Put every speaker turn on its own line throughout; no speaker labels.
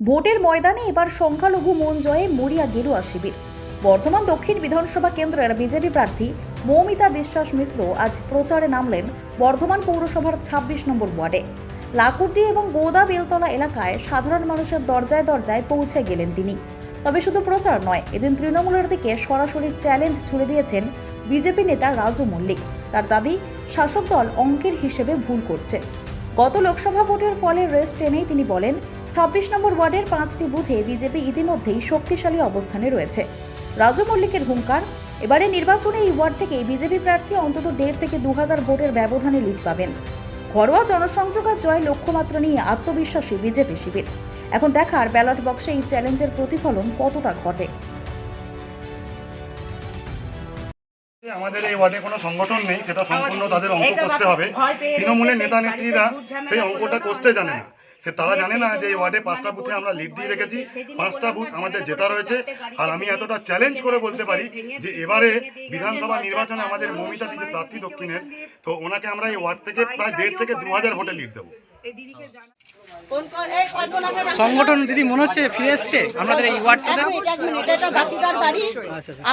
ভোটের ময়দানে এবার সংখ্যালঘু মন জয়ে মরিয়া গেরুয়া শিবির। বর্ধমান দক্ষিণ বিধানসভা কেন্দ্রের বিজেপি প্রার্থী মৌমিতা বিশ্বাস মিশ্র আজ প্রচারে নামলেন বর্ধমান পৌরসভার ২৬ নম্বর ওয়ার্ডে। লাকুটি এবং গোদা বেলতলা এলাকায় সাধারণ মানুষের দরজায় দরজায় পৌঁছে গেলেন তিনি। তবে শুধু প্রচার নয়, এদিন তৃণমূলের দিকে সরাসরি চ্যালেঞ্জ ছুড়ে দিয়েছেন বিজেপি নেতা রাজু মল্লিক। তার দাবি, শাসক দল অঙ্কের হিসেবে ভুল করছে। গত লোকসভা ভোটের ফলে রেস টেনেই তিনি বলেন, ২৬ নম্বর ওয়ার্ডের ৫টি বুথে বিজেপি ইতিমধ্যেই শক্তিশালী অবস্থানে রয়েছে। রাজু মল্লিকের হুঙ্কার, এবারে নির্বাচনে এই ওয়ার্ড থেকে বিজেপি প্রার্থী অন্তত ১৫০০ থেকে ২০০০ ভোটের ব্যবধানে লিড পাবেন। ঘরোয়া জনসংযোগ আর জয় লক্ষ্যমাত্রা নিয়ে আত্মবিশ্বাসী বিজেপি শিবির। এখন দেখার ব্যালট বক্সে এই চ্যালেঞ্জের প্রতিফলন কতটা ঘটে।
আমাদের এই ওয়ার্ডে কোনো সংগঠন নেই, সেটা সম্পূর্ণ তাদের অঙ্ক কষতে হবে। তৃণমূলের নেতা নেত্রীরা সেই অঙ্কটা কষতে জানে না। তারা জানে না যে এই ওয়ার্ডে ৫টা বুথে আমরা লিড দিয়ে রেখেছি, ৫টা বুথ আমাদের জেতা রয়েছে। আর আমি এতটা চ্যালেঞ্জ করে বলতে পারি যে এবারে বিধানসভা নির্বাচনে আমাদের মৌমিতা যে প্রার্থী দক্ষিণের, তো ওনাকে আমরা এই ওয়ার্ড থেকে প্রায় ১৫০০ থেকে ২০০০ ভোটে লিড দেবো।
সংগঠন দিদি মনে হচ্ছে ফিরে এসছে আমাদের এই ওয়ার্ডটাতে।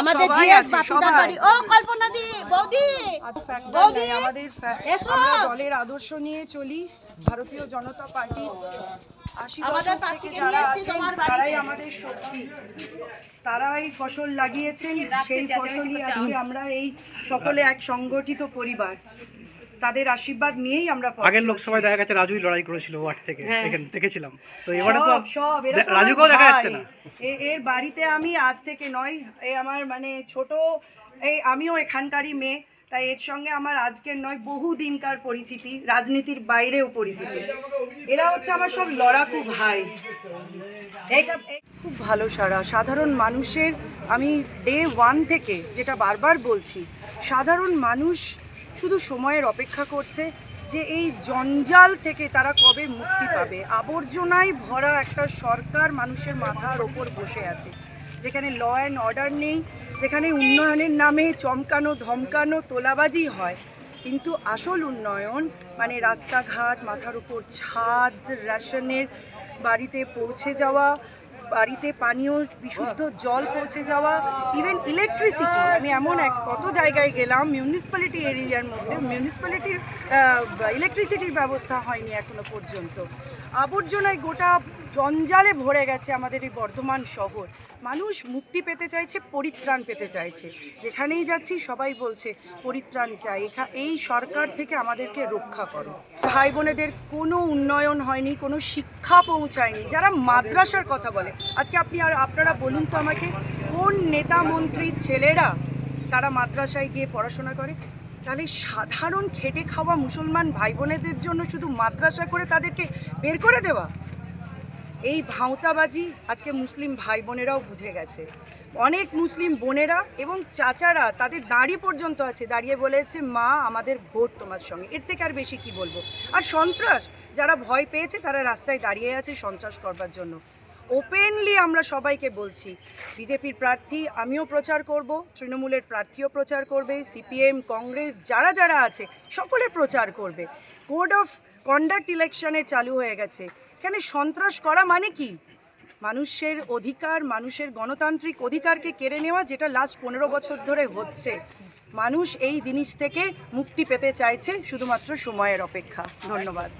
আমাদের জিএস বাপিদার বাড়ি। ও কল্পনা দি বৌদি বৌদি,
আমাদের আমরা দলের আদর্শ নিয়ে চলি। ভারতীয় জনতা পার্টি ৮০ দশক থেকে যারা আছেন তারাই আমাদের শক্তি, তারাই ফসল লাগিয়েছেন, সেই ফসলই আজকে আমরা এই সকলে এক সংগঠিত পরিবার, তাদের আশীর্বাদ নিয়েই আমরা
আগের লোকসভায় দেখা গেছে রাজুই লড়াই করেছিল ওয়ার্ড থেকে, এখানে দেখেছিলাম। তো এবারে তো
সব
রাজুকেও দেখা যাচ্ছে না।
এর বাড়িতে আমি আজ থেকে নয়, এই আমার মানে ছোট, এই আমিও এখানকারই মেয়ে, তাই এর সঙ্গে আমার আজকের নয় বহু দিনকার পরিচিতি, রাজনীতির বাইরেও পরিচিতি। এরা হচ্ছে আমার সব লড়াকু ভাই। খুব ভালো সাধারণ মানুষের, আমি ডে 1 থেকে যেটা বারবার বলছি, সাধারণ মানুষ শুধু সময়ের অপেক্ষা করছে যে এই জঞ্জাল থেকে তারা কবে মুক্তি পাবে। আবর্জনায় ভরা একটা সরকার মানুষের মাথার ওপর বসে আছে, যেখানে ল অ্যান্ড অর্ডার নেই, যেখানে উন্নয়নের নামে চমকানো ধমকানো তোলাবাজি হয়, কিন্তু আসল উন্নয়ন মানে রাস্তাঘাট, মাথার উপর ছাদ, রেশনের বাড়িতে পৌঁছে যাওয়া, বাড়িতে পানীয় বিশুদ্ধ জল পৌঁছে যাওয়া, ইভেন ইলেকট্রিসিটি। আমি এমন কত জায়গায় গেলাম মিউনিসিপ্যালিটি এরিয়ার মধ্যে, মিউনিসিপ্যালিটির ইলেকট্রিসিটির ব্যবস্থা হয়নি এখনো পর্যন্ত। আবর্জনায় গোটা জঞ্জালে ভরে গেছে আমাদের এই বর্ধমান শহর। মানুষ মুক্তি পেতে চাইছে, পরিত্রাণ পেতে চাইছে। যেখানেই যাচ্ছি সবাই বলছে পরিত্রাণ চাই, এই সরকার থেকে আমাদেরকে রক্ষা করো। ভাই বোনেদের কোনো উন্নয়ন হয়নি, কোনো শিক্ষা পৌঁছায়নি। যারা মাদ্রাসার কথা বলে, আজকে আপনারা বলুন তো আমাকে, কোন নেতা মন্ত্রীর ছেলেরা তারা মাদ্রাসায় গিয়ে পড়াশোনা করে? তাহলে সাধারণ খেটে খাওয়া মুসলমান ভাই বোনেদের জন্য শুধু মাদ্রাসা করে তাদেরকে বের করে দেওয়া, এই ভাঁওতাবাজি আজকে মুসলিম ভাই বোনেরাও বুঝে গেছে। অনেক মুসলিম বোনেরা এবং চাচারা, তাদের দাঁড়ি পর্যন্ত আছে, দাঁড়িয়ে বলেছে মা আমাদের ভোট তোমার সঙ্গে। এর থেকে আর বেশি কি বলবো। আর সন্ত্রাস, যারা ভয় পেয়েছে তারা রাস্তায় দাঁড়িয়ে আছে সন্ত্রাস করবার জন্য। ওপেনলি আমরা সবাইকে বলছি, বিজেপির প্রার্থী আমিও প্রচার করব, তৃণমূলের প্রার্থীও প্রচার করবে, সিপিএম, কংগ্রেস যারা যারা আছে সকলে প্রচার করবে। কোড অফ কন্ডাক্ট ইলেকশনের চালু হয়ে গেছে। এখানে সন্ত্রাস করা মানে কি? মানুষের অধিকার, মানুষের গণতান্ত্রিক অধিকারকে কেড়ে নেওয়া, যেটা লাস্ট 15 বছর ধরে হচ্ছে। মানুষ এই জিনিস থেকে মুক্তি পেতে চাইছে, শুধুমাত্র সময়ের অপেক্ষা। ধন্যবাদ।